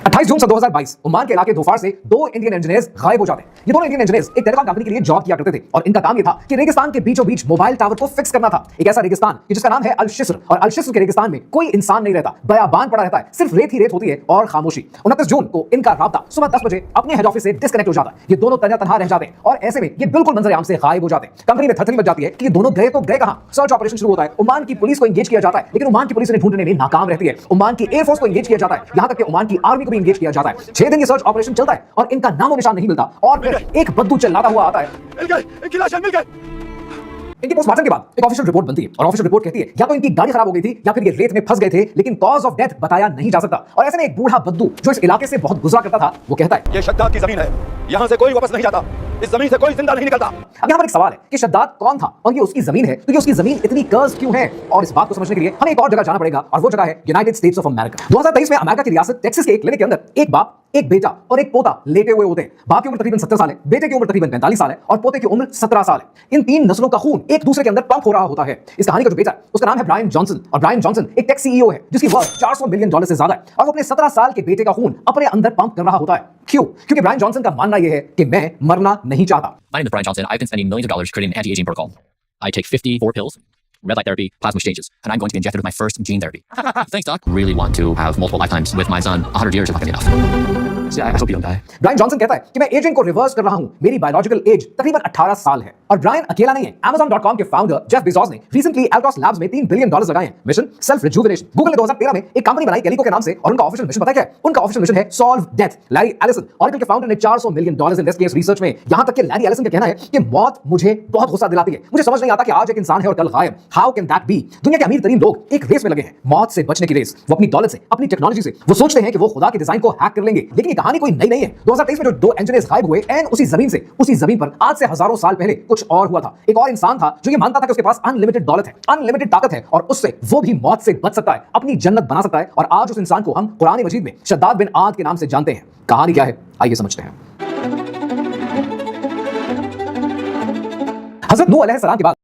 28 जून सन 2022 Oman के इलाके धोफार से दो इंडियन इंजीनियर्स गायब हो जाते हैं। ये दोनों इंडियन इंजीनियर्स एक टेलीकॉम कंपनी के लिए जॉब किया करते थे और इनका काम ये था कि रेगिस्तान के बीचों बीच मोबाइल टावर को फिक्स करना था। एक ऐसा रेगिस्तान जिसका नाम है अल-शिस्र, और अल-शिस्र के रेगिस्तान में कोई इंसान नहीं रहता, बयाबान पड़ा रहता है, सिर्फ रेत ही रेत होती है और खामोशी। 29 जून को इनका राब्ता सुबह 10 बजे अपने हेड ऑफिस से डिस्कनेक्ट हो जाता है। ये दोनों तन्हा रह जाते हैं और ऐसे में ये बिल्कुल मंजर आम से गायब हो जाते हैं। कंपनी में थरथरी मच जाती है कि ये दोनों गए तो गए कहां। सर्च ऑपरेशन शुरू होता है। ओमान की पुलिस को एंगेज किया जाता है, लेकिन ओमान की पुलिस इन्हें ढूंढने में नाकाम रहती है। ओमान की एयरफोर्स को एंगेज किया जाता है, यहां तक कि ओमान की आर्मी को भी एंगेज किया जाता है। 6 दिन ये सर्च ऑपरेशन चलता है और इनका नामो निशान नहीं मिलता। और फिर एक बद्दू चिल्लाता हुआ आता है, इनकी लाशें मिल गई। इनकी पोस्टमार्टम के बाद एक ऑफिशियल रिपोर्ट बनती है और ऑफिशियल रिपोर्ट कहती है या तो इनकी गाड़ी खराब हो गई थी या फिर ये रेत में फंस गए थे, लेकिन कॉज ऑफ डेथ बताया नहीं जा सकता। और ऐसे में एक बूढ़ा बद्दू जो इस इलाके से बहुत गुजरा करता था, वो कहता है, ये शद्दाद की जमीन है, यहां से कोई वापस नहीं जाता, इस जमीन से कोई जिंदा नहीं निकलता। अब यहाँ पर एक सवाल है कि शद्दाद कौन था और ये उसकी जमीन है, तो ये उसकी जमीन इतनी कर्ज क्यों है? और इस बात को समझने के लिए हमें एक और जगह जाना पड़ेगा और वो जगह है यूनाइटेड स्टेट्स ऑफ अमेरिका। 2023 में अमेरिका की रियासत टेक्सास के एक क्लिनिक के अंदर एक बाप, एक बेटा और एक पोता लेटे हुए होते हैं। बाप की उम्र तकरीबन 70 साल है, बेटे की उम्र तकरीबन 45 साल है और पोते की उम्र 17 साल है। इन तीन नस्लों का खून एक दूसरे के अंदर पंप हो रहा होता है। इस कहानी का जो बेटा उसका नाम है ब्रायन जॉनसन, और ब्रायन जॉनसन एक टेक सीईओ है जिसकी वर्थ $400 मिलियन से ज्यादा है, और वो अपने 17 साल के बेटे का खून अपने अंदर पंप कर रहा होता है। क्यों? क्योंकि ब्रायन जॉनसन का मानना यह है कि मैं मरना नहीं चाहता। My name is Brian Johnson. I've been spending millions of dollars creating an anti-aging protocol. I take 54 pills, red light therapy, plasma exchanges, and I'm going to be injected with my first gene therapy. Thanks, doc. Really want to have multiple lifetimes with my son. 100 years is not going to be enough. So I hope you don't die. Brian Johnson कहता है कि मैं ageing को reverse कर रहा हूं। मेरी biological age तकरीबन 18 साल है। और ब्रायन अकेला नहीं है। Amazon.com के फाउंडर जेफ बेजोस ने रिसेंटली एल्ट्रॉस लैब्स में $3 बिलियन लगाए हैं। Mission self rejuvenation. गूगल ने 2013 में एक कंपनी बनाई कैलिको के नाम से, और उनका ऑफिशियल मिशन पता क्या है? उनका ऑफिशियल मिशन है solve death. Larry Ellison, oracle के फाउंडर ने $400 मिलियन इन्वेस्ट किए इस रिसर्च में। यहां तक कि लैरी एलिसन का कहना है कि मौत मुझे बहुत गुस्सा दिलाती है। मुझे समझ नहीं आता कि आज एक इंसान है और कल गायब। How can that be? दुनिया के अमीर तरीन लोग एक रेस में लगे हैं, मौत से बचने की रेस। वो अपनी दौलत से, अपनी टेक्नोलॉजी से, वो सोचते हैं कि वो खुदा के डिजाइन को हैक कर लेंगे। लेकिन ये कहानी कोई नई नहीं है। 2023 में जो दो इंजीनियर्स गायब हुए, एंड उसी जमीन पर आज से हजारों साल पहले कुछ और हुआ था। एक और इंसान था जो ये मानता था कि उसके पास अनलिमिटेड दौलत है, अनलिमिटेड ताकत है, और उससे वो भी मौत से बच सकता है, अपनी जन्नत बना सकता है। और आज उस इंसान को हम कुरान मजीद में शद्दाद बिन आद के नाम से जानते हैं। कहानी क्या है, आइए समझते हैं। हजरत नूह अलैहिस्सलाम के बाद